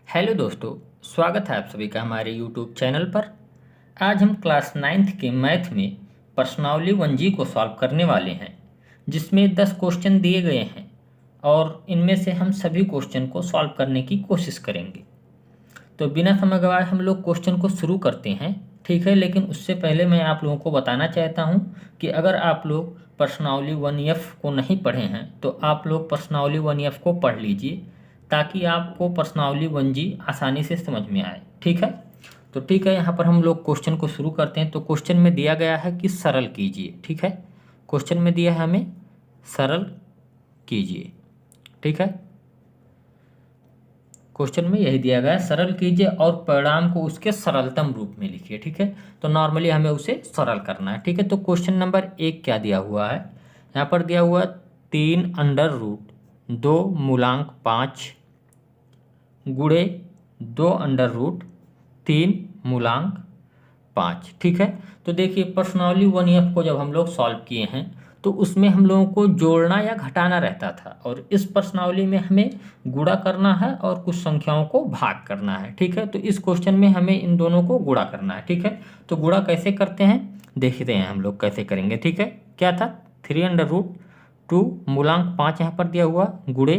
Hello दोस्तों, स्वागत है आप सभी का हमारे यूट्यूब चैनल पर। आज हम क्लास 9th के मैथ में प्रश्नावली 1G को सॉल्व करने वाले हैं, जिसमें 10 क्वेश्चन दिए गए हैं और इनमें से हम सभी क्वेश्चन को सॉल्व करने की कोशिश करेंगे। तो बिना समय गवाए हम लोग क्वेश्चन को शुरू करते हैं, ठीक है। लेकिन उससे पहले मैं आप लोगों को बताना चाहता हूं कि अगर आप लोग प्रश्नावली 1F को नहीं पढ़े हैं तो आप लोग प्रश्नावली 1F को पढ़ लीजिए, ताकि आपको प्रश्नावली 1G आसानी से समझ में आए, ठीक है। तो ठीक है, यहाँ पर हम लोग क्वेश्चन को शुरू करते हैं। तो क्वेश्चन में दिया गया है कि सरल कीजिए, ठीक है। क्वेश्चन में दिया है हमें सरल कीजिए, ठीक है। क्वेश्चन में यही दिया गया है, सरल कीजिए और परिणाम को उसके सरलतम रूप में लिखिए, ठीक है। तो नॉर्मली हमें उसे सरल करना है, ठीक है। तो क्वेश्चन नंबर 1 क्या दिया हुआ है, यहाँ पर दिया हुआ 3√2 मूलांक 5 गुणे 2√3 मूलांक 5, ठीक है। तो देखिए, प्रश्नावली 1F को जब हम लोग सॉल्व किए हैं तो उसमें हम लोगों को जोड़ना या घटाना रहता था, और इस प्रश्नावली में हमें गुणा करना है और कुछ संख्याओं को भाग करना है, ठीक है। तो इस क्वेश्चन में हमें इन दोनों को गुणा करना है, ठीक है। तो गुणा कैसे करते हैं देखते हैं हम लोग कैसे करेंगे, ठीक है। क्या था, 3√2 मूलांक 5 यहाँ पर दिया हुआ गुणे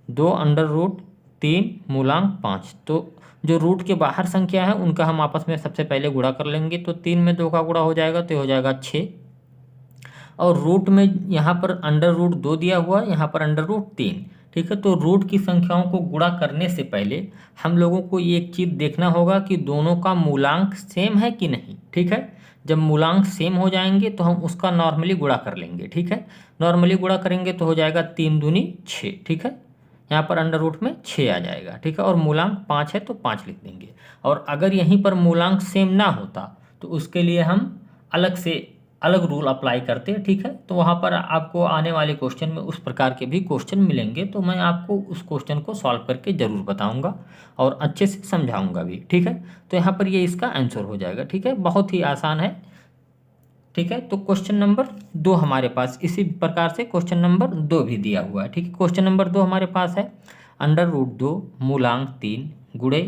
2√3 मूलांक 5। तो जो रूट के बाहर संख्या है उनका हम आपस में सबसे पहले गुणा कर लेंगे। तो 3 में 2 का गुणा हो जाएगा तो हो जाएगा 6, और रूट में यहाँ पर √2 दिया हुआ, यहाँ पर √3, ठीक है। तो रूट की संख्याओं को गुणा करने से पहले हम लोगों को ये एक चीज़ देखना होगा कि दोनों का मूलांक सेम है कि नहीं, ठीक है। जब मूलांक सेम हो जाएंगे तो हम उसका नॉर्मली गुणा कर लेंगे, ठीक है। नॉर्मली गुणा करेंगे तो हो जाएगा 3 दूनी 6, ठीक है। यहाँ पर अंडर रूट में 6 आ जाएगा, ठीक है। और मूलांक 5 है तो 5 लिख देंगे। और अगर यहीं पर मूलांक सेम ना होता तो उसके लिए हम अलग से अलग रूल अप्लाई करते हैं, ठीक है। तो वहाँ पर आपको आने वाले क्वेश्चन में उस प्रकार के भी क्वेश्चन मिलेंगे, तो मैं आपको उस क्वेश्चन को सॉल्व करके ज़रूर बताऊँगा और अच्छे से समझाऊँगा भी, ठीक है। तो यहाँ पर ये इसका आंसर हो जाएगा, ठीक है। बहुत ही आसान है, ठीक है। तो क्वेश्चन नंबर 2 हमारे पास इसी प्रकार से क्वेश्चन नंबर 2 भी दिया हुआ है, ठीक है। क्वेश्चन नंबर 2 हमारे पास है √2 मूलांक 3 गुणे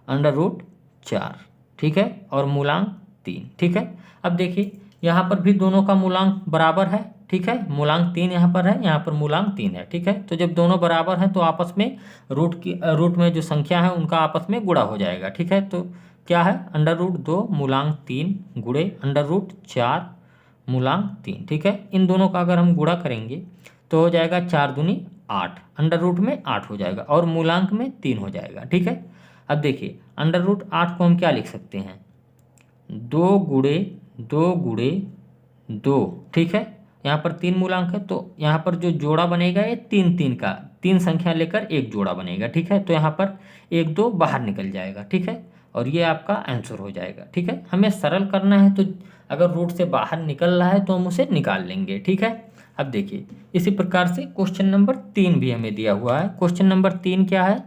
√4, ठीक है, और मूलांक 3, ठीक है। अब देखिए, यहाँ पर भी दोनों का मूलांक बराबर है, ठीक है। मूलांक 3 यहाँ पर है, यहाँ पर मूलांक 3 है, ठीक है। तो जब दोनों बराबर हैं तो आपस में रूट में जो संख्या है उनका आपस में गुणा हो जाएगा, ठीक है। तो क्या है, √2 मूलांक 3 गुणे √4 मूलांक 3, ठीक है। इन दोनों का अगर हम गुणा करेंगे तो हो जाएगा 4 दूनी 8, अंडर रूट में 8 हो जाएगा और मूलांक में 3 हो जाएगा, ठीक है। अब देखिए, √8 को हम क्या लिख सकते हैं, 2 गुणे 2 गुणे 2, ठीक है। यहाँ पर 3 मूलांक है तो यहाँ पर जो जोड़ा बनेगा ये 3 का, 3 संख्या लेकर एक जोड़ा बनेगा, ठीक है। तो यहाँ पर 1 2 बाहर निकल जाएगा, ठीक है। और ये आपका आंसर हो जाएगा, ठीक है। हमें सरल करना है तो अगर रूट से बाहर निकल रहा है तो हम उसे निकाल लेंगे, ठीक है। अब देखिए, इसी प्रकार से क्वेश्चन नंबर 3 भी हमें दिया हुआ है। क्वेश्चन नंबर 3 क्या है,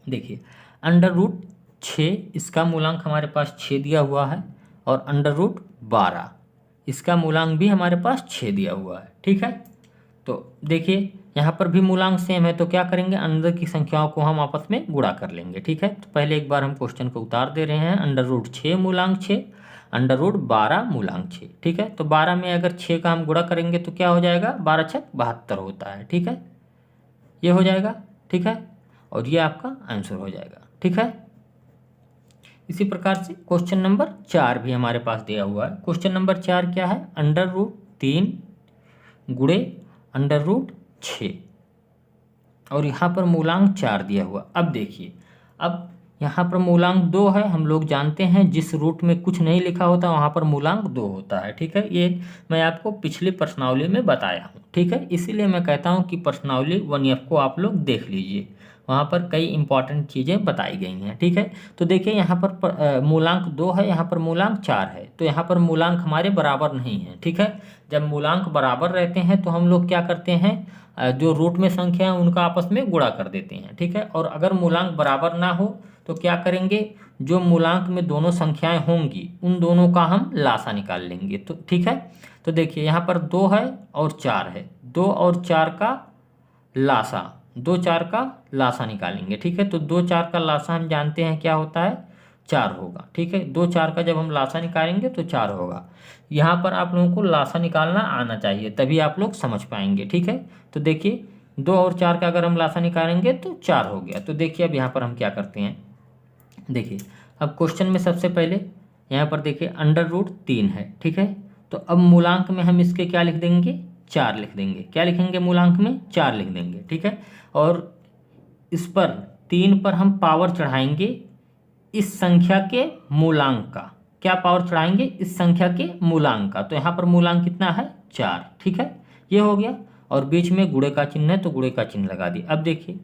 देखिए, √6 इसका मूलांक हमारे पास 6 दिया हुआ है, और √12 इसका मूलांक भी हमारे पास 6 दिया हुआ है, ठीक है। तो देखिए, यहाँ पर भी मूलांक सेम है तो क्या करेंगे, अंदर की संख्याओं को हम आपस में गुणा कर लेंगे, ठीक है। तो पहले एक बार हम क्वेश्चन को उतार दे रहे हैं, √6 मूलांक 6 √12 मूलांक 6, ठीक है। तो 12 में अगर 6 का हम गुणा करेंगे तो क्या हो जाएगा, 12 छक 72 होता है, ठीक है। ये हो जाएगा, ठीक है। और ये आपका आंसर हो जाएगा, ठीक है। इसी प्रकार से क्वेश्चन नंबर 4 भी हमारे पास दिया हुआ है। क्वेश्चन नंबर 4 क्या है, √3 गुणे √6, और यहाँ पर मूलांक 4 दिया हुआ। अब देखिए, अब यहाँ पर मूलांक 2 है, हम लोग जानते हैं जिस रूट में कुछ नहीं लिखा होता वहाँ पर मूलांक 2 होता है, ठीक है। ये मैं आपको पिछली प्रश्नावली में बताया हूँ, ठीक है। इसीलिए मैं कहता हूँ कि प्रश्नावली 1F को आप लोग देख लीजिए, वहाँ पर कई इंपॉर्टेंट चीज़ें बताई गई हैं, ठीक है। तो देखिए, यहाँ पर मूलांक 2 है, यहाँ पर मूलांक 4 है, तो यहाँ पर मूलांक हमारे बराबर नहीं है, ठीक है। जब मूलांक बराबर रहते हैं तो हम लोग क्या करते हैं, जो रूट में संख्या है उनका आपस में गुणा कर देते हैं, ठीक है। और अगर मूलांक बराबर ना हो तो क्या करेंगे, जो मूलांक में दोनों संख्याएं होंगी उन दोनों का हम लासा निकाल लेंगे, तो ठीक है। तो देखिए, यहाँ पर 2 है और 4 है, 2 और 4 का लासा दो चार का लासा निकालेंगे, ठीक है। तो दो चार का लासा हम जानते हैं क्या होता है, 4 होगा, ठीक है। दो चार का जब हम लासा निकालेंगे तो 4 होगा। यहाँ पर आप लोगों को लासा निकालना आना चाहिए, तभी आप लोग समझ पाएंगे, ठीक है। तो देखिए 2 और 4 का अगर हम लासा निकालेंगे तो 4 हो गया। तो देखिए अब यहाँ पर हम क्या करते हैं, देखिए अब क्वेश्चन में सबसे पहले यहाँ पर देखिए √3 है, ठीक है। तो अब मूलांक में हम इसके क्या लिख देंगे, 4 लिख देंगे। क्या लिखेंगे, मूलांक में 4 लिख देंगे, ठीक है। और इस पर 3 पर हम पावर चढ़ाएंगे इस संख्या के मूलांक का। क्या पावर चढ़ाएंगे, इस संख्या के मूलांक का। तो यहाँ पर मूलांक कितना है, 4, ठीक है। ये हो गया। और बीच में गुणे का चिन्ह है तो गुणे का चिन्ह लगा दिए। अब देखिए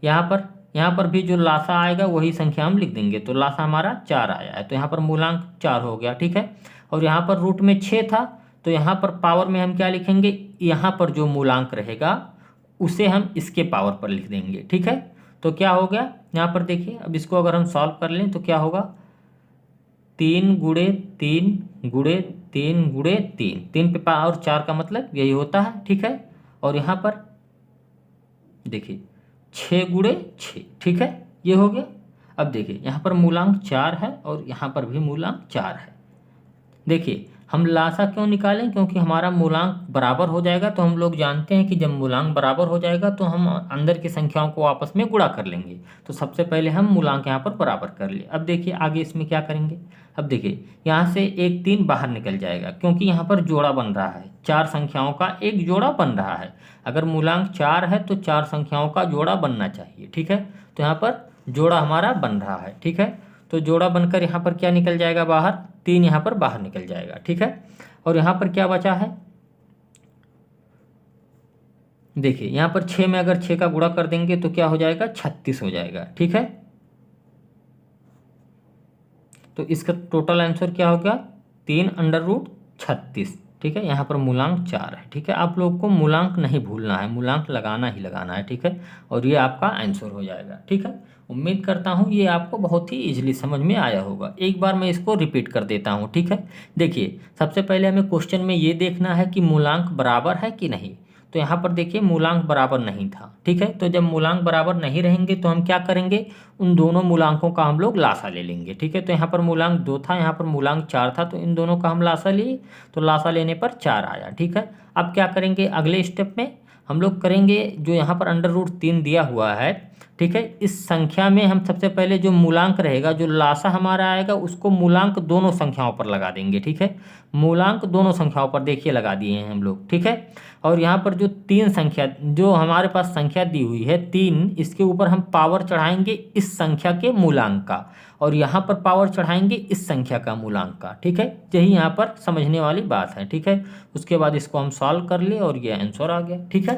यहाँ पर भी जो लासा आएगा वही संख्या हम लिख देंगे। तो लासा हमारा 4 आया है, तो यहाँ पर मूलांक 4 हो गया, ठीक है। और यहाँ पर रूट में 6 था, तो यहाँ पर पावर में हम क्या लिखेंगे, यहाँ पर जो मूलांक रहेगा उसे हम इसके पावर पर लिख देंगे, ठीक है। तो क्या हो गया, यहाँ पर देखिए अब इसको अगर हम सॉल्व कर लें तो क्या होगा, 3 गुणे 3 गुणे 3 गुणे 3, 3 पे पावर 4 का मतलब यही होता है, ठीक है। और यहाँ पर देखिए 6 गुणे 6, ठीक है, ये हो गया। अब देखिए यहाँ पर मूलांक 4 है और यहाँ पर भी मूलांक 4 है। देखिए हम लासा क्यों निकालें, क्योंकि हमारा मूलांक बराबर हो जाएगा। तो हम लोग जानते हैं कि जब मूलांक बराबर हो जाएगा तो हम अंदर की संख्याओं को आपस में गुणा कर लेंगे। तो सबसे पहले हम मूलांक यहाँ पर बराबर कर लिए। अब देखिए आगे इसमें क्या करेंगे, अब देखिए यहाँ से एक 3 बाहर निकल जाएगा, क्योंकि यहाँ पर जोड़ा बन रहा है, 4 संख्याओं का एक जोड़ा बन रहा है। अगर मूलांक 4 है तो 4 संख्याओं का जोड़ा बनना चाहिए, ठीक है। तो यहाँ पर जोड़ा हमारा बन रहा है, ठीक है। तो जोड़ा बनकर यहाँ पर क्या निकल जाएगा बाहर, 3 यहाँ पर बाहर निकल जाएगा, ठीक है। और यहाँ पर क्या बचा है, देखिए यहाँ पर 6 में अगर 6 का गुणा कर देंगे तो क्या हो जाएगा, 36 हो जाएगा, ठीक है। तो इसका टोटल आंसर क्या हो गया, 3√36, ठीक है। यहाँ पर मूलांक 4 है, ठीक है। आप लोग को मूलांक नहीं भूलना है, मूलांक लगाना ही लगाना है, ठीक है। और ये आपका आंसर हो जाएगा, ठीक है। उम्मीद करता हूँ ये आपको बहुत ही इजीली समझ में आया होगा। एक बार मैं इसको रिपीट कर देता हूँ, ठीक है। देखिए सबसे पहले हमें क्वेश्चन में ये देखना है कि मूलांक बराबर है कि नहीं। तो यहाँ पर देखिए मूलांक बराबर नहीं था, ठीक है। तो जब मूलांक बराबर नहीं रहेंगे तो हम क्या करेंगे, उन दोनों मूलांकों का हम लोग लासा ले लेंगे, ठीक है। तो यहाँ पर मूलांक 2 था, यहाँ पर मूलांक 4 था, तो इन दोनों का हम लासा लिए, तो लासा लेने पर 4 आया, ठीक है। अब क्या करेंगे, अगले स्टेप में हम लोग करेंगे, जो यहाँ पर √3 दिया हुआ है, ठीक है, इस संख्या में हम सबसे पहले जो मूलांक रहेगा, जो लासा हमारा आएगा, उसको मूलांक दोनों संख्याओं पर लगा देंगे, ठीक है। मूलांक दोनों संख्याओं पर देखिए लगा दिए हैं हम लोग, ठीक है। और यहाँ पर जो 3 संख्या, जो हमारे पास संख्या दी हुई है 3, इसके ऊपर हम पावर चढ़ाएंगे इस संख्या के मूलांक का, और यहाँ पर पावर चढ़ाएंगे इस संख्या का मूलांक का, ठीक है। यही यहाँ पर समझने वाली बात है, ठीक है। उसके बाद इसको हम सॉल्व कर लिए और ये आंसर आ गया, ठीक है।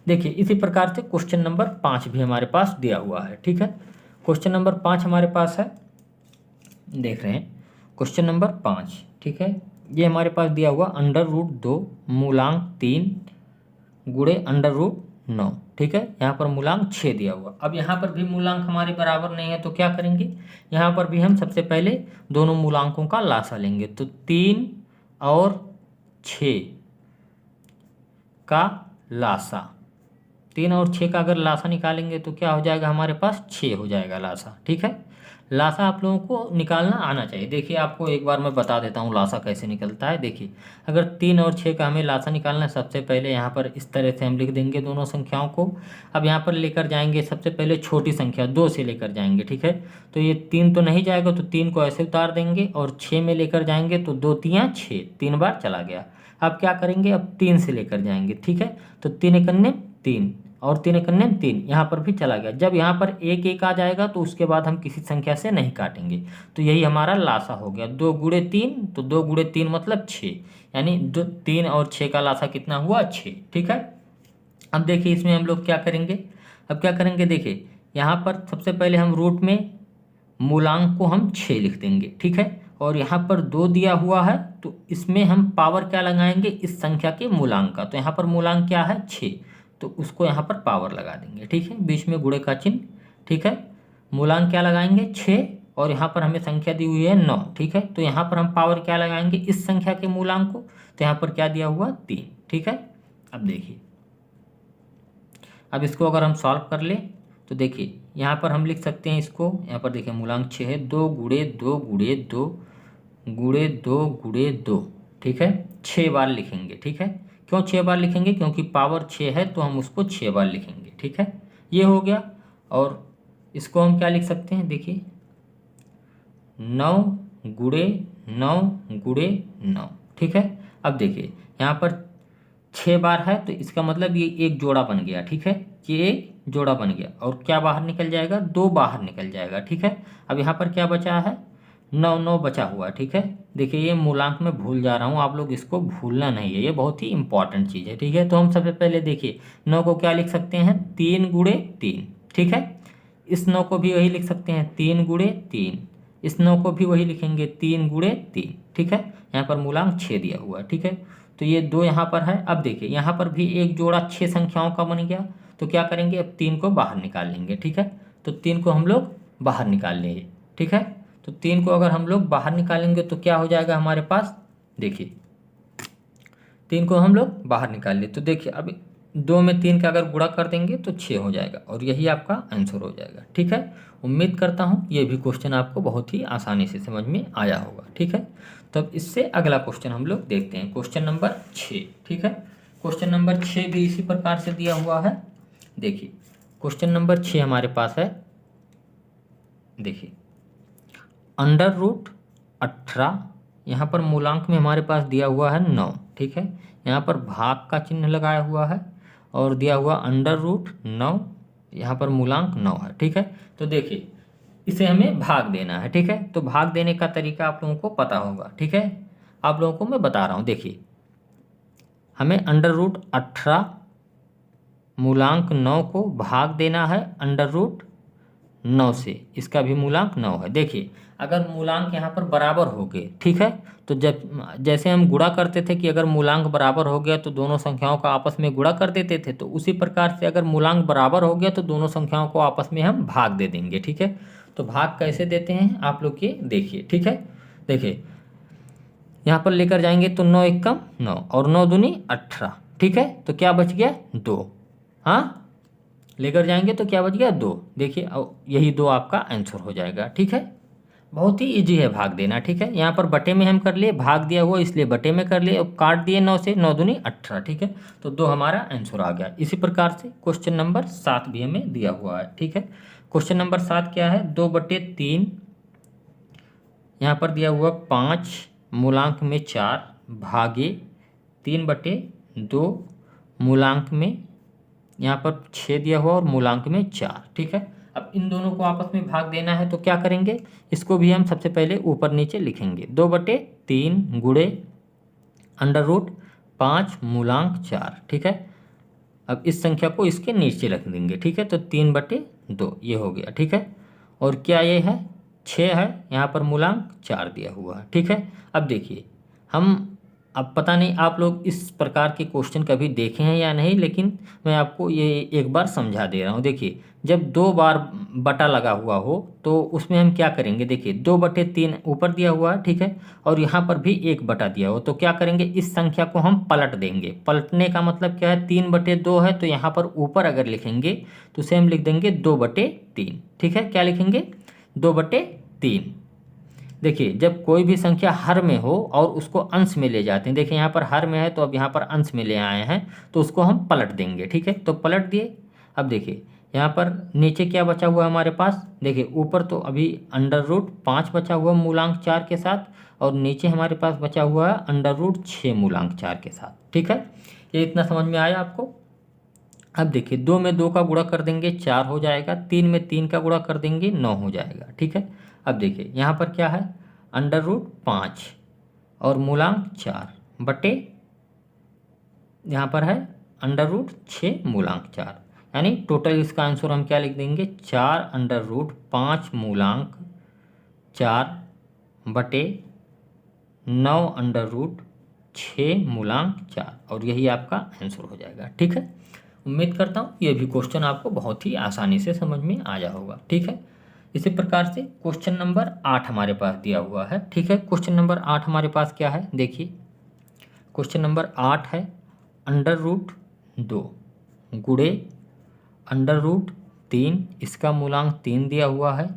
देखिए इसी प्रकार से क्वेश्चन नंबर 5 भी हमारे पास दिया हुआ है, ठीक है। क्वेश्चन नंबर 5 हमारे पास है, देख रहे हैं क्वेश्चन नंबर 5, ठीक है। ये हमारे पास दिया हुआ √2 मूलांक 3 गुणे √9, ठीक है। यहाँ पर मूलांक 6 दिया हुआ। अब यहाँ पर भी मूलांक हमारे बराबर नहीं है, तो क्या करेंगे, यहाँ पर भी हम सबसे पहले दोनों मूलांकों का लासा लेंगे। तो 3 और 6 का लासा, 3 और 6 का अगर लासा निकालेंगे तो क्या हो जाएगा, हमारे पास 6 हो जाएगा लासा, ठीक है। लासा आप लोगों को निकालना आना चाहिए। देखिए आपको एक बार मैं बता देता हूँ लासा कैसे निकलता है। देखिए अगर 3 और 6 का हमें लासा निकालना है, सबसे पहले यहाँ पर इस तरह से हम लिख देंगे दोनों संख्याओं को। अब यहाँ पर लेकर जाएंगे सबसे पहले छोटी संख्या 2 से लेकर जाएंगे, ठीक है। तो ये 3 तो नहीं जाएगा, तो 3 को ऐसे उतार देंगे, और 6 में लेकर जाएंगे तो 2 3 6, 3 बार चला गया। अब क्या करेंगे, अब 3 से लेकर जाएंगे, ठीक है। तो 3 एकन्ने 3 और 3 एकन्ने 3, यहाँ पर भी चला गया। जब यहाँ पर 1 1 आ जाएगा तो उसके बाद हम किसी संख्या से नहीं काटेंगे, तो यही हमारा लासा हो गया। 2 गुणे 3, तो 2 गुणे 3 मतलब 6, यानी 3 और 6 का लासा कितना हुआ, 6, ठीक है। अब देखिए इसमें हम लोग क्या करेंगे, अब क्या करेंगे, देखिए यहाँ पर सबसे पहले हम रूट में मूलांक को हम 6 लिख देंगे, ठीक है। और यहाँ पर 2 दिया हुआ है, तो इसमें हम पावर क्या लगाएंगे, इस संख्या के मूलांक का। तो यहाँ पर मूलांक क्या है, 6, तो उसको यहाँ पर पावर लगा देंगे, ठीक है। बीच में गुणे का चिन्ह, ठीक है। मूलांक क्या लगाएंगे, 6, और यहाँ पर हमें संख्या दी हुई है 9, ठीक है। तो यहाँ पर हम पावर क्या लगाएंगे, इस संख्या के मूलांक को। तो यहाँ पर क्या दिया हुआ, 3, ठीक है। अब देखिए अब इसको अगर हम सॉल्व कर लें तो देखिए यहाँ पर हम लिख सकते हैं इसको, यहाँ पर देखिए मूलांक 6 है, 2 गुणे 2 गुणे 2 गुणे 2 गुणे 2, ठीक है, 6 बार लिखेंगे, ठीक है। क्यों 6 बार लिखेंगे? क्योंकि पावर 6 है तो हम उसको 6 बार लिखेंगे, ठीक है। ये हो गया। और इसको हम क्या लिख सकते हैं, देखिए 9 गुणे 9 गुणे 9, ठीक है। अब देखिए यहाँ पर 6 बार है तो इसका मतलब ये एक जोड़ा बन गया, ठीक है, ये एक जोड़ा बन गया। और क्या बाहर निकल जाएगा? 2 बाहर निकल जाएगा, ठीक है। अब यहाँ पर क्या बचा है? 9 9 बचा हुआ, ठीक है। देखिए ये मूलांक में भूल जा रहा हूँ, आप लोग इसको भूलना नहीं है, ये बहुत ही इंपॉर्टेंट चीज़ है, ठीक है। तो हम सबसे पहले देखिए 9 को क्या लिख सकते हैं? 3 गुणे 3, ठीक है। इस 9 को भी वही लिख सकते हैं 3 गुणे 3, इस 9 को भी वही लिखेंगे 3 गुणे 3, ठीक है। यहाँ पर मूलांक 6 दिया हुआ है, ठीक है। तो ये 2 यहाँ पर है। अब देखिए यहाँ पर भी एक जोड़ा 6 संख्याओं का बन गया, तो क्या करेंगे? अब 3 को बाहर निकाल लेंगे, ठीक है। तो 3 को हम लोग बाहर निकाल लेंगे, ठीक है। तो 3 को अगर हम लोग बाहर निकालेंगे तो क्या हो जाएगा हमारे पास? देखिए 3 को हम लोग बाहर निकाल लिए तो देखिए अब 2 में 3 का अगर गुणा कर देंगे तो 6 हो जाएगा और यही आपका आंसर हो जाएगा, ठीक है। उम्मीद करता हूँ ये भी क्वेश्चन आपको बहुत ही आसानी से समझ में आया होगा, ठीक है। तब इससे अगला क्वेश्चन हम लोग देखते हैं, क्वेश्चन नंबर 6, ठीक है। क्वेश्चन नंबर 6 भी इसी प्रकार से दिया हुआ है। देखिए क्वेश्चन नंबर 6 हमारे पास है, देखिए √18, यहाँ पर मूलांक में हमारे पास दिया हुआ है 9, ठीक है। यहाँ पर भाग का चिन्ह लगाया हुआ है और दिया हुआ √9, यहाँ पर मूलांक 9 है, ठीक है। तो देखिए इसे हमें भाग देना है, ठीक है। तो भाग देने का तरीका आप लोगों को पता होगा, ठीक है। आप लोगों को मैं बता रहा हूँ, देखिए हमें √18 मूलांक 9 को भाग देना है √9 से, इसका भी मूलांक 9 है। देखिए अगर मूलांक यहाँ पर बराबर हो गए, ठीक है, तो जब जैसे हम गुणा करते थे कि अगर मूलांक बराबर हो गया तो दोनों संख्याओं का आपस में गुणा कर देते थे, तो उसी प्रकार से अगर मूलांक बराबर हो गया तो दोनों संख्याओं को आपस में हम भाग दे देंगे, ठीक है। तो भाग कैसे देते हैं आप लोग ये देखिए, ठीक है। देखिए यहाँ पर लेकर जाएंगे तो 9 एकम 9 और 9 दूनी 18, ठीक है। तो क्या बच गया? 2, हाँ, लेकर जाएंगे तो क्या बच गया? 2। देखिए यही 2 आपका आंसर हो जाएगा, ठीक है। बहुत ही इजी है भाग देना, ठीक है। यहाँ पर बटे में हम कर लिए, भाग दिया हुआ इसलिए बटे में कर लिए, और काट दिए 9 से, 9 दूनी 18, ठीक है। तो 2 हमारा आंसर आ गया। इसी प्रकार से क्वेश्चन नंबर 7 भी हमें दिया हुआ है, ठीक है। क्वेश्चन नंबर 7 क्या है? 2/3, यहाँ पर दिया हुआ 5 मूलांक में 4 भागे 3/2 मूलांक में, यहाँ पर 6 दिया हुआ और मूलांक में 4, ठीक है। अब इन दोनों को आपस में भाग देना है तो क्या करेंगे? इसको भी हम सबसे पहले ऊपर नीचे लिखेंगे, 2/3 गुणे √5 मूलांक 4, ठीक है। अब इस संख्या को इसके नीचे रख देंगे, ठीक है। तो 3/2 ये हो गया, ठीक है। और क्या ये है? 6 है, यहाँ पर मूलांक 4 दिया हुआ है, ठीक है। अब देखिए हम, अब पता नहीं आप लोग इस प्रकार के क्वेश्चन कभी देखे हैं या नहीं, लेकिन मैं आपको ये एक बार समझा दे रहा हूँ। देखिए जब 2 बार बटा लगा हुआ हो तो उसमें हम क्या करेंगे? देखिए 2/3 ऊपर दिया हुआ है, ठीक है, और यहाँ पर भी 1 बटा दिया हो, तो क्या करेंगे? इस संख्या को हम पलट देंगे। पलटने का मतलब क्या है? 3/2 है तो यहाँ पर ऊपर अगर लिखेंगे तो उसे हम लिख देंगे 2/3, ठीक है। क्या लिखेंगे? 2/3। देखिए जब कोई भी संख्या हर में हो और उसको अंश में ले जाते हैं, देखिए यहाँ पर हर में है तो अब यहाँ पर अंश में ले आए हैं तो उसको हम पलट देंगे, ठीक है। तो पलट दिए। अब देखिए यहाँ पर नीचे क्या बचा हुआ है हमारे पास? देखिए ऊपर तो अभी √5 बचा हुआ मूलांक 4 के साथ, और नीचे हमारे पास बचा हुआ है √6 मूलांक 4 के साथ, ठीक है। ये इतना समझ में आया आपको? अब देखिए 2 में 2 का गुणा कर देंगे 4 हो जाएगा, 3 में 3 का गुणा कर देंगे 9 हो जाएगा, ठीक है। अब देखिए यहाँ पर क्या है? √5 और मूलांक 4 बटे, यहाँ पर है √6 मूलांक 4, यानी टोटल इसका आंसर हम क्या लिख देंगे? 4√5 मूलांक 4 बटे 9√6 मूलांक 4, और यही आपका आंसर हो जाएगा, ठीक है। उम्मीद करता हूँ ये भी क्वेश्चन आपको बहुत ही आसानी से समझ में आया होगा, ठीक है। इसी प्रकार से क्वेश्चन नंबर 8 हमारे पास दिया हुआ है, ठीक है। क्वेश्चन नंबर 8 हमारे पास क्या है? देखिए क्वेश्चन नंबर 8 है √2 गुणे अंडर रूट 3 इसका मूलांक 3 दिया हुआ है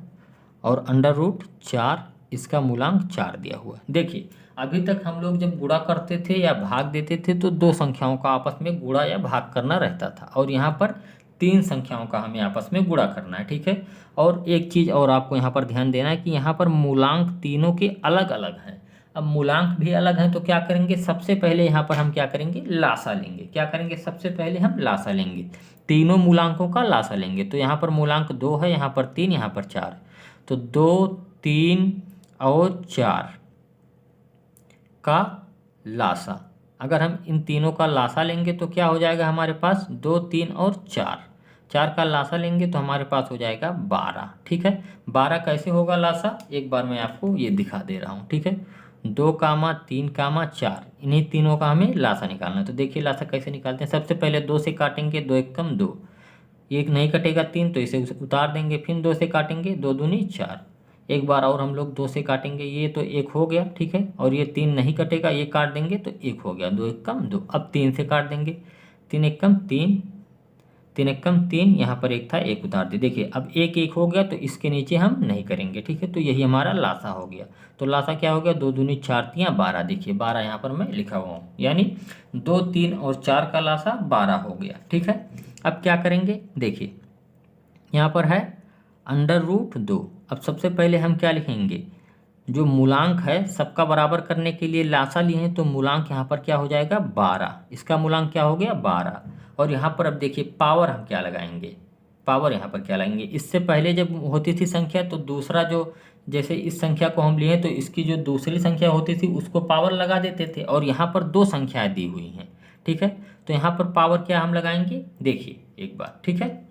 और अंडर रूट 4 इसका मूलांक 4 दिया हुआ है। देखिए अभी तक हम लोग जब गुणा करते थे या भाग देते थे तो दो संख्याओं का आपस में गुणा या भाग करना रहता था, और यहाँ पर तीन संख्याओं का हमें आपस में गुणा करना है, ठीक है। और एक चीज़ और आपको यहाँ पर ध्यान देना है कि यहाँ पर मूलांक तीनों के अलग अलग हैं। अब मूलांक भी अलग हैं तो क्या करेंगे, सबसे पहले यहाँ पर हम क्या करेंगे, लासा लेंगे। क्या करेंगे, सबसे पहले हम लासा लेंगे, तीनों मूलांकों का लासा लेंगे। तो यहाँ पर मूलांक 2 है, यहाँ पर 3, यहाँ पर 4 है। तो 2, 3 और 4 का लासा, अगर हम इन तीनों का लासा लेंगे तो क्या हो जाएगा हमारे पास, 2, 3 और 4 का लासा लेंगे तो हमारे पास हो जाएगा 12, ठीक है। 12 कैसे होगा लासा, एक बार मैं आपको ये दिखा दे रहा हूँ, ठीक है। 2, 3, 4 इन्हीं तीनों का हमें लासा निकालना है। तो देखिए लासा कैसे निकालते हैं, सबसे पहले 2 से काटेंगे, 2 एक कम 2, एक नहीं कटेगा 3 तो इसे उतार देंगे, फिर 2 से काटेंगे, 2 दूनी 4, एक बार और हम लोग 2 से काटेंगे, ये तो 1 हो गया, ठीक है। और ये 3 नहीं कटेगा, ये काट देंगे तो 1 हो गया, 2 एक कम 2। अब 3 से काट देंगे, 3 एक कम 3, 3 एक कम 3, यहाँ पर 1 था, 1 उतार दे। देखिए अब 1 हो गया तो इसके नीचे हम नहीं करेंगे, ठीक है। तो यही हमारा लासा हो गया। तो लासा क्या हो गया, 2 दूनी 4 3 12। देखिए 12 यहाँ पर मैं लिखा हुआ हूँ, यानी 2, 3 और 4 का लासा 12 हो गया, ठीक है। अब क्या करेंगे, देखिए यहाँ पर है अंडर रूट 2। अब सबसे पहले हम क्या लिखेंगे, जो मूलांक है सबका बराबर करने के लिए लासा लिए हैं, तो मूलांक यहाँ पर क्या हो जाएगा 12, इसका मूलांक क्या हो गया 12। और यहाँ पर अब देखिए पावर हम क्या लगाएंगे, पावर यहाँ पर क्या लगाएंगे, इससे पहले जब होती थी संख्या तो दूसरा जो, जैसे इस संख्या को हम लिए तो इसकी जो दूसरी संख्या होती थी उसको पावर लगा देते थे, और यहाँ पर दो संख्याएं दी हुई हैं, ठीक है। तो यहाँ पर पावर क्या हम लगाएंगे, देखिए एक बार, ठीक है।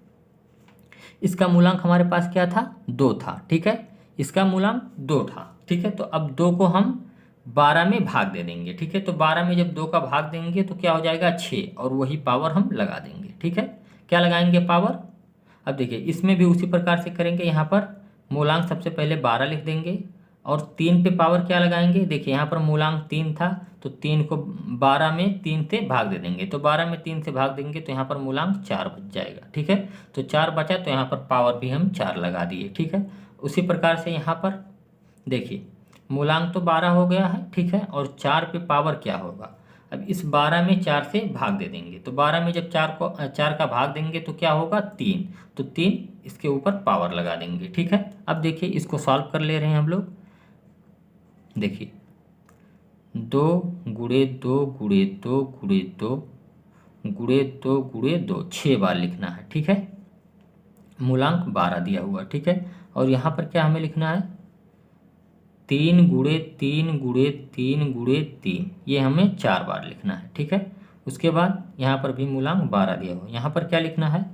इसका मूलांक हमारे पास क्या था, 2 था, ठीक है। इसका मूलांक 2 था, ठीक है। तो अब 2 को हम 12 में भाग दे देंगे, ठीक है। तो 12 में जब 2 का भाग देंगे तो क्या हो जाएगा 6, और वही पावर हम लगा देंगे, ठीक है। क्या लगाएंगे, पावर। अब देखिए इसमें भी उसी प्रकार से करेंगे, यहाँ पर मूलांक सबसे पहले 12 लिख देंगे और 3 पे पावर क्या लगाएंगे, देखिए यहाँ पर मूलांक 3 था तो 3 को 12 में 3 से भाग दे देंगे, तो 12 में 3 से भाग देंगे तो यहाँ पर मूलांक 4 बच जाएगा, ठीक है। तो 4 बचा तो यहाँ पर पावर भी हम 4 लगा दिए, ठीक है। उसी प्रकार से यहाँ पर देखिए मूलांक तो 12 हो गया है, ठीक है। और 4 पे पावर क्या होगा, अब इस 12 में 4 से भाग दे देंगे, तो 12 में जब 4 का भाग देंगे तो क्या होगा 3, तो 3 इसके ऊपर पावर लगा देंगे, ठीक है। अब देखिए इसको सॉल्व कर ले रहे हैं हम लोग। देखिए 2 गुणे 2 गुणे 2 गुणे 2 गुणे 2 गुणे 2, 6 बार लिखना है, ठीक है। मूलांक 12 दिया हुआ, ठीक है। और यहाँ पर क्या हमें लिखना है, 3 गुणे 3 गुणे 3 गुणे 3, ये हमें 4 बार लिखना है, ठीक है। उसके बाद यहाँ पर भी मूलांक 12 दिया हुआ, यहाँ पर क्या लिखना है,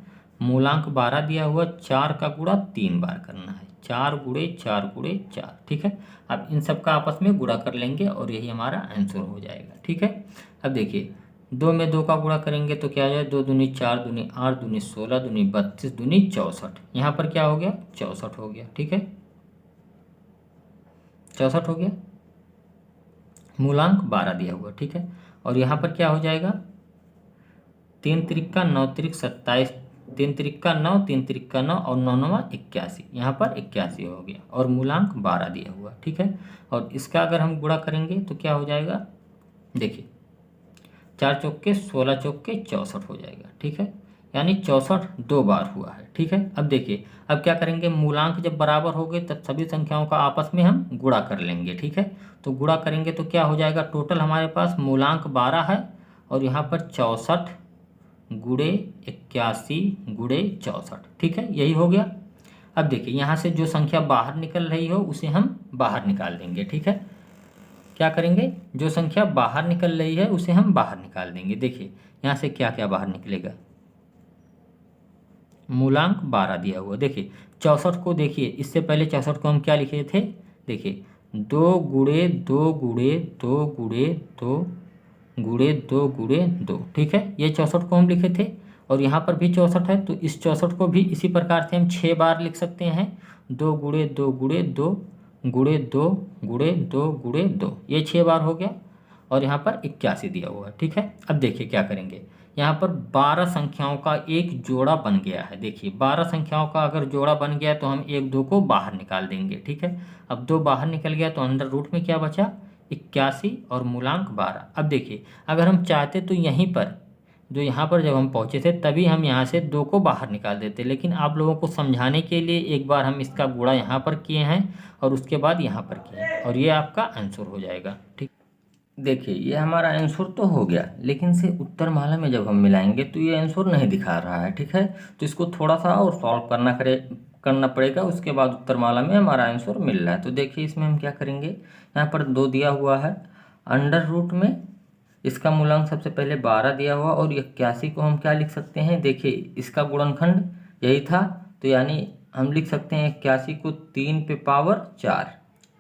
मूलांक 12 दिया हुआ, 4 का गुणा 3 बार करना है, 4 गुणे 4 गुणे 4, ठीक है। अब इन सब का आपस में गुणा कर लेंगे और यही हमारा आंसर हो जाएगा, ठीक है। अब देखिए 2 में 2 का गुणा करेंगे तो क्या हो जाए, 2 दूनी 4 दूनी 8 दूनी 16 दूनी 32 दूनी 64, यहाँ पर क्या हो गया 64 हो गया, ठीक है। 64 हो गया, मूलांक 12 दिया हुआ, ठीक है। और यहाँ पर क्या हो जाएगा, 3 त्रिक्का 9 त्रिक 27, 3 त्रिक्का 9 3 त्रिक्का 9 और 9 9 81, यहाँ पर 81 हो गया और मूलांक 12 दिया हुआ, ठीक है। और इसका अगर हम गुणा करेंगे तो क्या हो जाएगा, देखिए 4 चौके 16 चौके 64 हो जाएगा, ठीक है। यानी 64 2 बार हुआ है, ठीक है। अब देखिए अब क्या करेंगे, मूलांक जब बराबर हो गए तब सभी संख्याओं का आपस में हम गुणा कर लेंगे, ठीक है। तो गुणा करेंगे तो क्या हो जाएगा, टोटल हमारे पास मूलांक 12 है और यहाँ पर 64 गुणे 81 गुणे 64, ठीक है, यही हो गया। अब देखिए यहाँ से जो संख्या बाहर निकल रही हो उसे हम बाहर निकाल देंगे, ठीक है। क्या करेंगे, जो संख्या बाहर निकल रही है उसे हम बाहर निकाल देंगे। देखिए यहाँ से क्या क्या बाहर निकलेगा, मूलांक 12 दिया हुआ, देखिए 64 को, देखिए इससे पहले 64 को हम क्या लिखे थे, देखिए 2 गुणे 2 गुणे 2 गुणे 2 गुणे 2 गुणे 2, ठीक है। ये 64 को हम लिखे थे और यहाँ पर भी 64 है, तो इस 64 को भी इसी प्रकार से हम 6 बार लिख सकते हैं, 2 गुणे 2 गुणे 2 गुणे 2 गुणे 2 गुणे 2, ये 6 बार हो गया और यहाँ पर 81 दिया हुआ है, ठीक है। अब देखिए क्या करेंगे, यहाँ पर 12 संख्याओं का एक जोड़ा बन गया है। देखिए 12 संख्याओं का अगर जोड़ा बन गया तो हम एक दो को बाहर निकाल देंगे, ठीक है। अब 2 बाहर निकल गया तो अंडर रूट में क्या बचा, 81 और मूलांक 12। अब देखिए अगर हम चाहते तो यहीं पर जो यहाँ पर जब हम पहुँचे थे तभी हम यहाँ से 2 को बाहर निकाल देते, लेकिन आप लोगों को समझाने के लिए एक बार हम इसका गुणा यहाँ पर किए हैं और उसके बाद यहाँ पर किए हैं, और ये आपका आंसर हो जाएगा, ठीक। देखिए ये हमारा आंसर तो हो गया, लेकिन से उत्तरमाला में जब हम मिलाएंगे तो ये आंसर नहीं दिखा रहा है, ठीक है। तो इसको थोड़ा सा और सॉल्व करना पड़ेगा, उसके बाद उत्तरमाला में हमारा आंसर मिल रहा है। तो देखिए इसमें हम क्या करेंगे, यहाँ पर 2 दिया हुआ है, अंडर रूट में इसका मूलांक सबसे पहले 12 दिया हुआ और 81 को हम क्या लिख सकते हैं, देखिए इसका गुणनखंड यही था, तो यानी हम लिख सकते हैं 81 को 3 पे पावर 4,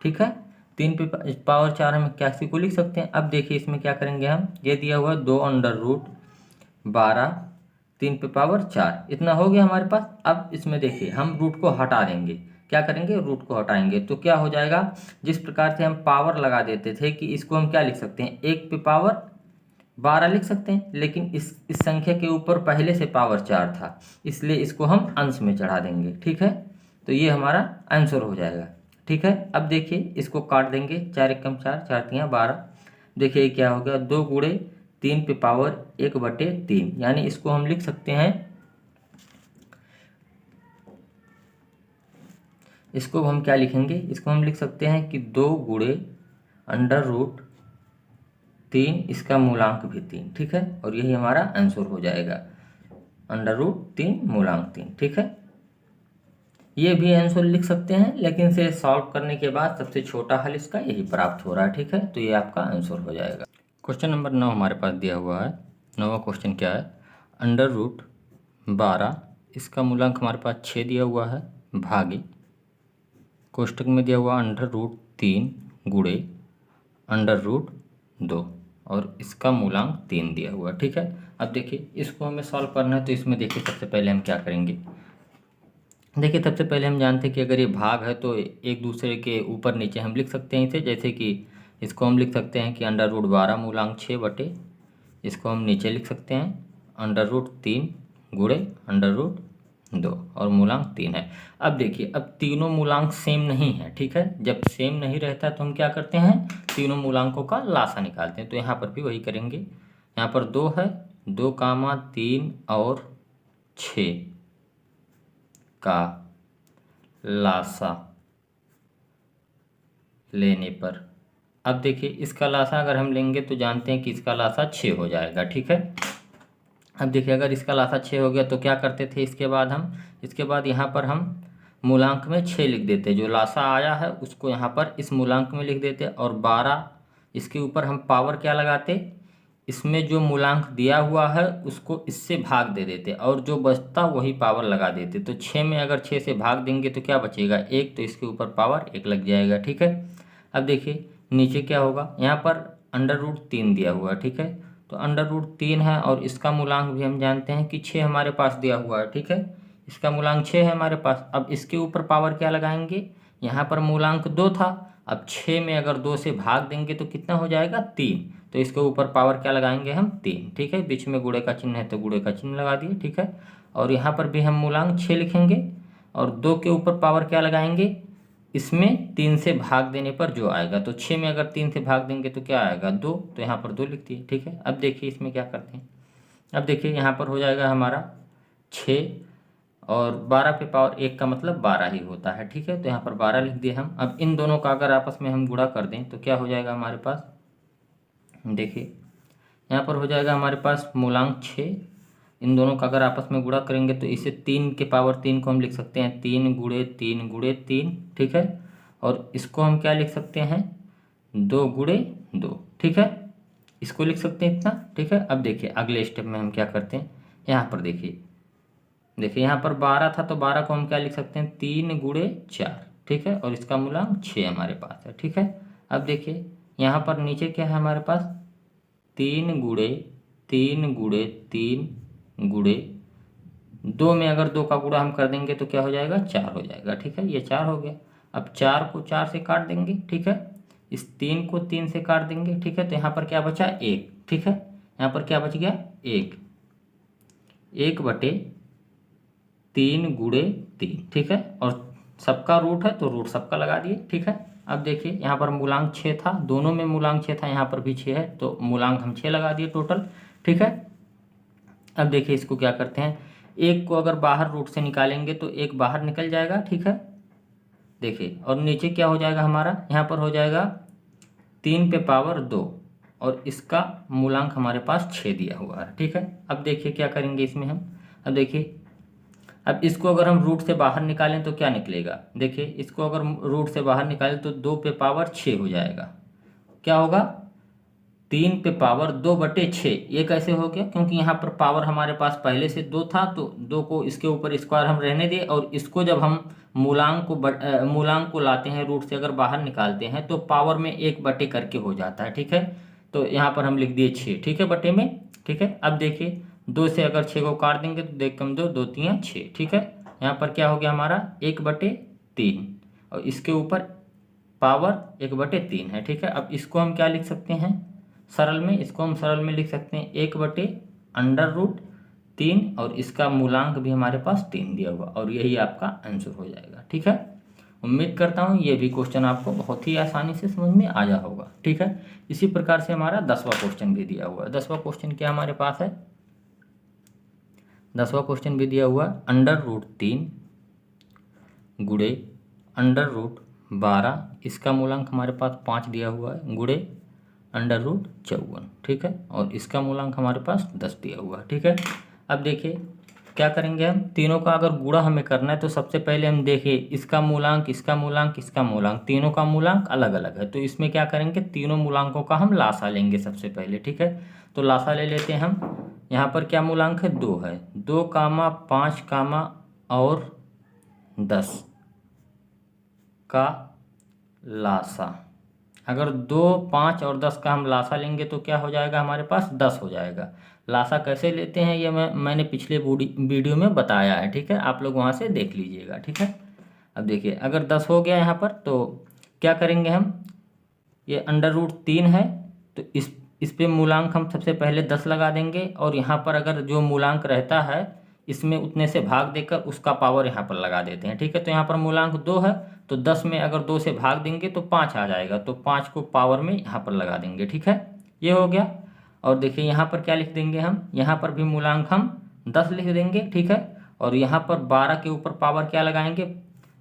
ठीक है। 3 पे पावर 4 हम 81 को लिख सकते हैं। अब देखिए इसमें क्या करेंगे हम, ये दिया हुआ है 2 अंडर रूट 12 3 पे पावर 4, इतना हो गया हमारे पास। अब इसमें देखिए हम रूट को हटा देंगे, क्या करेंगे, रूट को हटाएंगे तो क्या हो जाएगा, जिस प्रकार से हम पावर लगा देते थे कि इसको हम क्या लिख सकते हैं, 1 पे पावर 12 लिख सकते हैं, लेकिन इस संख्या के ऊपर पहले से पावर 4 था, इसलिए इसको हम अंश में चढ़ा देंगे, ठीक है। तो ये हमारा आंसर हो जाएगा, ठीक है। अब देखिए इसको काट देंगे, 4 एकम 4, 4 तियाँ 12। देखिए क्या हो गया, 2 गुणे 3 पे पावर 1/3, यानी इसको हम लिख सकते हैं, इसको हम क्या लिखेंगे, इसको हम लिख सकते हैं कि 2 गुणे अंडर रूट 3, इसका मूलांक भी 3, ठीक है। और यही हमारा आंसर हो जाएगा, अंडर रूट 3 मूलांक 3, ठीक है। ये भी आंसर लिख सकते हैं, लेकिन इसे सॉल्व करने के बाद सबसे छोटा हल इसका यही प्राप्त हो रहा है, ठीक है। तो ये आपका आंसर हो जाएगा। क्वेश्चन नंबर 9 हमारे पास दिया हुआ है। 9वां क्वेश्चन क्या है, अंडर रूट 12, इसका मूलांक हमारे पास 6 दिया हुआ है, भागे कोष्टक में दिया हुआ अंडर रूट 3 गुणे अंडर रूट 2 और इसका मूलांक 3 दिया हुआ है, ठीक है। अब देखिए इसको हमें सॉल्व करना है, तो इसमें देखिए सबसे पहले हम क्या करेंगे, देखिए सबसे पहले हम जानते हैं कि अगर ये भाग है तो एक दूसरे के ऊपर नीचे हम लिख सकते हैं इसे, जैसे कि इसको हम लिख सकते हैं कि अंडर रूट 12 मूलांक 6 बटे, इसको हम नीचे लिख सकते हैं अंडर रूट 3 गुणे अंडर रूट 2 और मूलांक 3 है। अब देखिए अब तीनों मूलांक सेम नहीं है, ठीक है। जब सेम नहीं रहता तो हम क्या करते हैं, तीनों मूलांकों का लासा निकालते हैं। तो यहाँ पर भी वही करेंगे, यहाँ पर 2 है, 2 कामा 3 और 6 का लासा लेने पर, अब देखिए इसका लासा अगर हम लेंगे तो जानते हैं कि इसका लासा 6 हो जाएगा, ठीक है। अब देखिए अगर इसका लासा 6 हो गया तो क्या करते थे, इसके बाद यहाँ पर हम मूलांक में 6 लिख देते, जो लासा आया है उसको यहाँ पर इस मूलांक में लिख देते, और 12 इसके ऊपर हम पावर क्या लगाते, इसमें जो मूलांक दिया हुआ है उसको इससे भाग दे देते और जो बचता वही पावर लगा देते। तो 6 में अगर 6 से भाग देंगे तो क्या बचेगा, 1, तो इसके ऊपर पावर 1 लग जाएगा, ठीक है। अब देखिए नीचे क्या होगा, यहाँ पर अंडर रूट 3 दिया हुआ है, ठीक है। तो अंडर रूट 3 है और इसका मूलांक भी हम जानते हैं कि 6 हमारे पास दिया हुआ है, ठीक है। इसका मूलांक 6 है हमारे पास। अब इसके ऊपर पावर क्या लगाएंगे, यहाँ पर मूलांक 2 था, अब 6 में अगर 2 से भाग देंगे तो कितना हो जाएगा, 3, तो इसके ऊपर पावर क्या लगाएंगे हम, 3, ठीक है। बीच में गुणे का चिन्ह है तो गुणे का चिन्ह लगा दिए, ठीक है। और यहाँ पर भी हम मूलांक 6 लिखेंगे और 2 के ऊपर पावर क्या लगाएंगे, इसमें 3 से भाग देने पर जो आएगा, तो 6 में अगर 3 से भाग देंगे तो क्या आएगा, 2, तो यहाँ पर 2 लिख दिए, ठीक है। अब देखिए इसमें क्या करते हैं, अब देखिए यहाँ पर हो जाएगा हमारा 6 और 12 पे पावर 1 का मतलब 12 ही होता है, ठीक है। तो यहाँ पर 12 लिख दिए हम। अब इन दोनों का अगर आपस में हम गुणा कर दें तो क्या हो जाएगा हमारे पास, देखिए यहाँ पर हो जाएगा हमारे पास मूलांक 6, इन दोनों का अगर आपस में गुणा करेंगे तो इसे 3 के पावर 3 को हम लिख सकते हैं 3 गुणे 3 गुणे 3, ठीक है। और इसको हम क्या लिख सकते हैं, 2 गुणे 2, ठीक है। इसको लिख सकते हैं इतना, ठीक है। अब देखिए अगले स्टेप में हम क्या करते हैं, यहाँ पर देखिए यहाँ पर 12 था तो 12 को हम क्या लिख सकते हैं, 3 गुणे 4, ठीक है। और इसका मूलांक 6 हमारे पास है, ठीक है। अब देखिए यहाँ पर नीचे क्या है हमारे पास, 3 गुणे 3 गुणे 3 गुणे 2 में अगर 2 का गुणा हम कर देंगे तो क्या हो जाएगा, 4 हो जाएगा, ठीक है। ये 4 हो गया। अब 4 को 4 से काट देंगे, ठीक है। इस 3 को 3 से काट देंगे, ठीक है। तो यहाँ पर क्या बचा, 1, ठीक है। यहाँ पर क्या बच गया, 1, 1/3 गुणे 3, ठीक है। और सबका रूट है तो रूट सबका लगा दिए, ठीक है। अब देखिए यहाँ पर मूलांक 6 था, दोनों में मूलांक 6 था, यहाँ पर भी 6 है, तो मूलांक हम 6 लगा दिए टोटल, ठीक है। अब देखिए इसको क्या करते हैं, एक को अगर बाहर रूट से निकालेंगे तो एक बाहर निकल जाएगा, ठीक है। देखिए और नीचे क्या हो जाएगा हमारा, यहाँ पर हो जाएगा 3 पे पावर 2 और इसका मूलांक हमारे पास 6 दिया हुआ है, ठीक है। अब देखिए क्या करेंगे इसमें हम, अब देखिए अब इसको अगर हम रूट से बाहर निकालें तो क्या निकलेगा, देखिए इसको अगर रूट से बाहर निकालें तो 2 पे पावर 6 हो जाएगा, क्या होगा 3 पे पावर 2/6। ये कैसे हो गया, क्योंकि यहाँ पर पावर हमारे पास पहले से 2 था, तो 2 को इसके ऊपर स्क्वायर हम रहने दिए, और इसको जब हम मूलांक को लाते हैं रूट से अगर बाहर निकालते हैं तो पावर में 1/, करके हो जाता है, ठीक है। तो यहाँ पर हम लिख दिए 6, ठीक है, बटे में, ठीक है। अब देखिए 2 से अगर 6 को काट देंगे तो देख कम 2 2 3 6, ठीक है। यहाँ पर क्या हो गया हमारा 1/3 और इसके ऊपर पावर 1/3 है, ठीक है। अब इसको हम क्या लिख सकते हैं सरल में, इसको हम सरल में लिख सकते हैं 1/√3 और इसका मूलांक भी हमारे पास 3 दिया हुआ, और यही आपका आंसर हो जाएगा, ठीक है। उम्मीद करता हूँ ये भी क्वेश्चन आपको बहुत ही आसानी से समझ में आ जा होगा, ठीक है। इसी प्रकार से हमारा 10वां क्वेश्चन भी दिया हुआ है। 10वां क्वेश्चन क्या हमारे पास है, 10वां क्वेश्चन भी दिया हुआ है √3 गुणे √12, इसका मूलांक हमारे पास 5 दिया हुआ है, गुणे √54, ठीक है। और इसका मूलांक हमारे पास 10 दिया हुआ है, ठीक है। अब देखिए क्या करेंगे हम, तीनों का अगर गुणा हमें करना है तो सबसे पहले हम देखिए इसका मूलांक, इसका मूलांक, इसका मूलांक, तीनों का मूलांक अलग अलग है, तो इसमें क्या करेंगे तीनों मूलांकों का हम लासा लेंगे सबसे पहले, ठीक है। तो लासा ले लेते हैं हम, यहाँ पर क्या मूलांक है 2 है, 2, 5, और 10 का लासा, अगर 2, 5 और 10 का हम लासा लेंगे तो क्या हो जाएगा हमारे पास 10 हो जाएगा। लासा कैसे लेते हैं ये मैंने पिछले वीडियो में बताया है, ठीक है, आप लोग वहाँ से देख लीजिएगा, ठीक है। अब देखिए अगर 10 हो गया यहाँ पर तो क्या करेंगे हम, ये √3 है तो इस पे मूलांक हम सबसे पहले 10 लगा देंगे, और यहाँ पर अगर जो मूलांक रहता है इसमें उतने से भाग देकर उसका पावर यहाँ पर लगा देते हैं, ठीक है। तो यहाँ पर मूलांक 2 है तो 10 में अगर 2 से भाग देंगे तो 5 आ जाएगा, तो 5 को पावर में यहाँ पर लगा देंगे, ठीक है, ये हो गया। और देखिए यहाँ पर क्या लिख देंगे हम, यहाँ पर भी मूलांक हम 10 लिख देंगे, ठीक है। और यहाँ पर 12 के ऊपर पावर क्या लगाएंगे,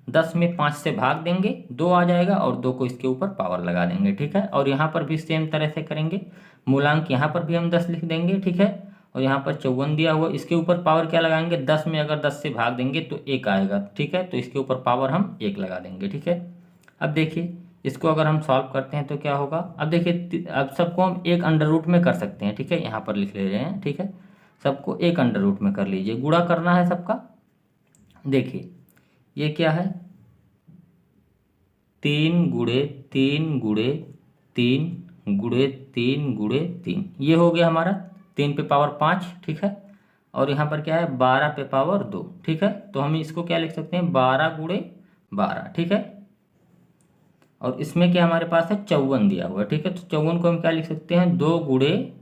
10 में 5 से भाग देंगे 2 आ जाएगा, और 2 को इसके ऊपर पावर लगा देंगे, ठीक है। और यहाँ पर भी सेम तरह से करेंगे, मूलांक यहाँ पर भी हम 10 लिख देंगे, ठीक है। और यहाँ पर 54 दिया हुआ, इसके ऊपर पावर क्या लगाएंगे, 10 में अगर 10 से भाग देंगे तो 1 आएगा, ठीक है। तो इसके ऊपर पावर हम 1 लगा देंगे, ठीक है। अब देखिए इसको अगर हम सॉल्व करते हैं तो क्या होगा, अब देखिए अब सबको हम एक अंडर रूट में कर सकते हैं, ठीक है, यहाँ पर लिख ले रहे हैं, ठीक है। सबको एक अंडर रूट में कर लीजिए, गुणा करना है सबका। देखिए ये क्या है 3 गुणे 3 गुणे 3 गुणे 3 गुणे 3, ये हो गया हमारा 3 पे पावर 5, ठीक है। और यहाँ पर क्या है 12 पे पावर 2, ठीक है। तो हम इसको क्या लिख सकते हैं 12 गुणे 12, ठीक है। और इसमें क्या हमारे पास है 54 दिया हुआ, ठीक है। तो 54 को हम क्या लिख सकते हैं 2 गुणे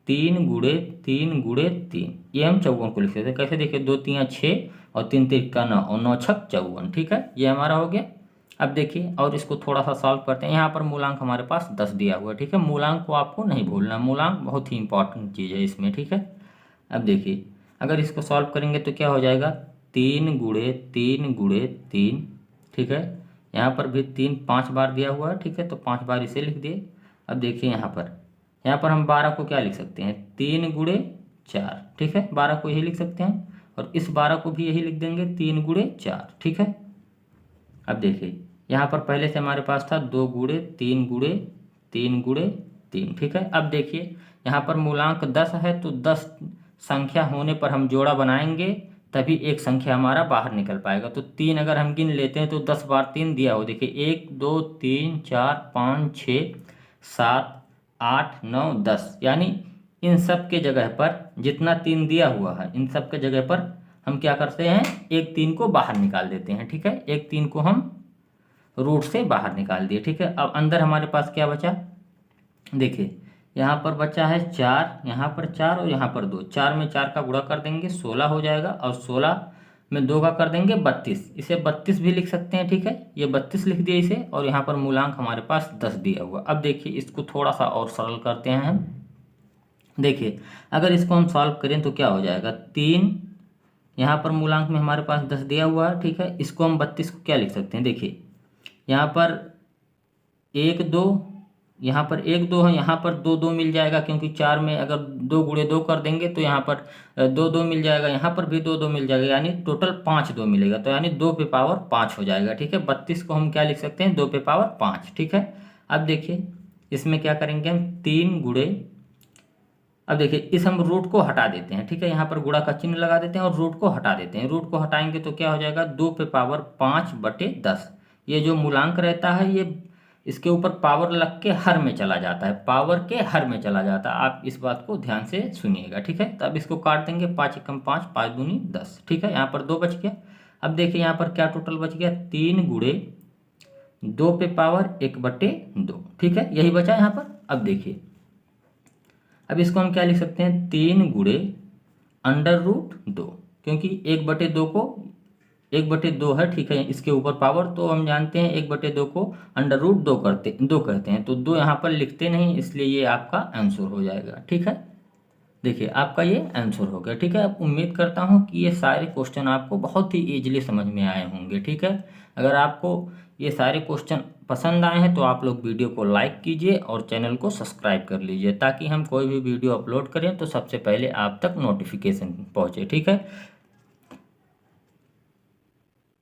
3 गुणे 3 गुणे 3, ये हम 54 को लिख सकते हैं कैसे, देखिए 2 3 6 और 3 3 का 9 और 9 6 54, ठीक है, ये हमारा हो गया। अब देखिए और इसको थोड़ा सा सॉल्व करते हैं, यहाँ पर मूलांक हमारे पास 10 दिया हुआ है, ठीक है। मूलांक को आपको नहीं भूलना, मूलांक बहुत ही इंपॉर्टेंट चीज़ है इसमें, ठीक है। अब देखिए अगर इसको सॉल्व करेंगे तो क्या हो जाएगा 3 गुणे 3 गुणे 3, ठीक है। यहाँ पर भी 3 5 बार दिया हुआ है, ठीक है, तो 5 बार इसे लिख दिए। अब देखिए यहाँ पर हम 12 को क्या लिख सकते हैं 3 गुणे 4, ठीक है, 12 को यही लिख सकते हैं, और इस 12 को भी यही लिख देंगे 3 गुणे 4, ठीक है। अब देखिए यहाँ पर पहले से हमारे पास था 2 गुणे 3 गुणे 3 गुणे 3, ठीक है। अब देखिए यहाँ पर मूलांक 10 है तो 10 संख्या होने पर हम जोड़ा बनाएंगे तभी एक संख्या हमारा बाहर निकल पाएगा। तो 3 अगर हम गिन लेते हैं तो 10 बार 3 दिया हो, देखिए 1 2 3 4 5 6 7 8 9 10, यानी इन सब के जगह पर जितना 3 दिया हुआ है इन सब के जगह पर हम क्या करते हैं एक 3 को बाहर निकाल देते हैं, ठीक है। एक 3 को हम रूट से बाहर निकाल दिए, ठीक है। अब अंदर हमारे पास क्या बचा, देखिए यहाँ पर बचा है 4, यहाँ पर 4 और यहाँ पर 2। 4 में 4 का गुणा कर देंगे 16 हो जाएगा, और 16 में 2 का कर देंगे 32। इसे 32 भी लिख सकते हैं, ठीक है। ये 32 लिख दिया इसे, और यहाँ पर मूलांक हमारे पास 10 दिया हुआ। अब देखिए इसको थोड़ा सा और सरल करते हैं हम। देखिए अगर इसको हम सॉल्व करें तो क्या हो जाएगा, 3, यहाँ पर मूलांक में हमारे पास 10 दिया हुआ है, ठीक है। इसको हम 32 को क्या लिख सकते हैं, देखिए यहाँ पर 1 2, यहाँ पर 1 2 है, यहाँ पर 2 2 मिल जाएगा, क्योंकि 4 में अगर 2 गुणे 2 कर देंगे तो यहाँ पर 2 2 मिल जाएगा, यहाँ पर भी 2 2 मिल जाएगा, यानी टोटल 5 2 मिलेगा, तो यानी 2 पे पावर 5 हो जाएगा, ठीक है। 32 को हम क्या लिख सकते हैं, 2 पे पावर 5, ठीक है। अब देखिए इसमें क्या करेंगे हम, 3 गुणे, अब देखिए इस हम रूट को हटा देते हैं, ठीक है। यहाँ पर गुणा का चिन्ह लगा देते हैं और रूट को हटा देते हैं। रूट को हटाएंगे तो क्या हो जाएगा, 2 पे पावर 5/10। ये जो मूलांक रहता है ये इसके ऊपर पावर लग के हर में चला जाता है, पावर के हर में चला जाता है। आप इस बात को ध्यान से सुनिएगा, ठीक है। तो अब इसको काट देंगे, 5 एकम 5, 5 दूनी 10, ठीक है। यहाँ पर 2 बच गया। अब देखिए यहाँ पर क्या टोटल बच गया, 3 गुणे 2 पे पावर 1/2, ठीक है। यही बचा यहाँ पर। अब देखिए अब इसको हम क्या लिख सकते हैं, 3 गुणे √2, क्योंकि 1/2 को 1/2 है, ठीक है। इसके ऊपर पावर तो हम जानते हैं 1/2 को √2 कहते हैं, तो 2 यहाँ पर लिखते नहीं, इसलिए ये आपका आंसर हो जाएगा, ठीक है। देखिए आपका ये आंसर हो गया, ठीक है। अब उम्मीद करता हूँ कि ये सारे क्वेश्चन आपको बहुत ही ईजिली समझ में आए होंगे, ठीक है। अगर आपको ये सारे क्वेश्चन पसंद आए हैं तो आप लोग वीडियो को लाइक कीजिए और चैनल को सब्सक्राइब कर लीजिए, ताकि हम कोई भी वीडियो अपलोड करें तो सबसे पहले आप तक नोटिफिकेशन पहुँचे, ठीक है।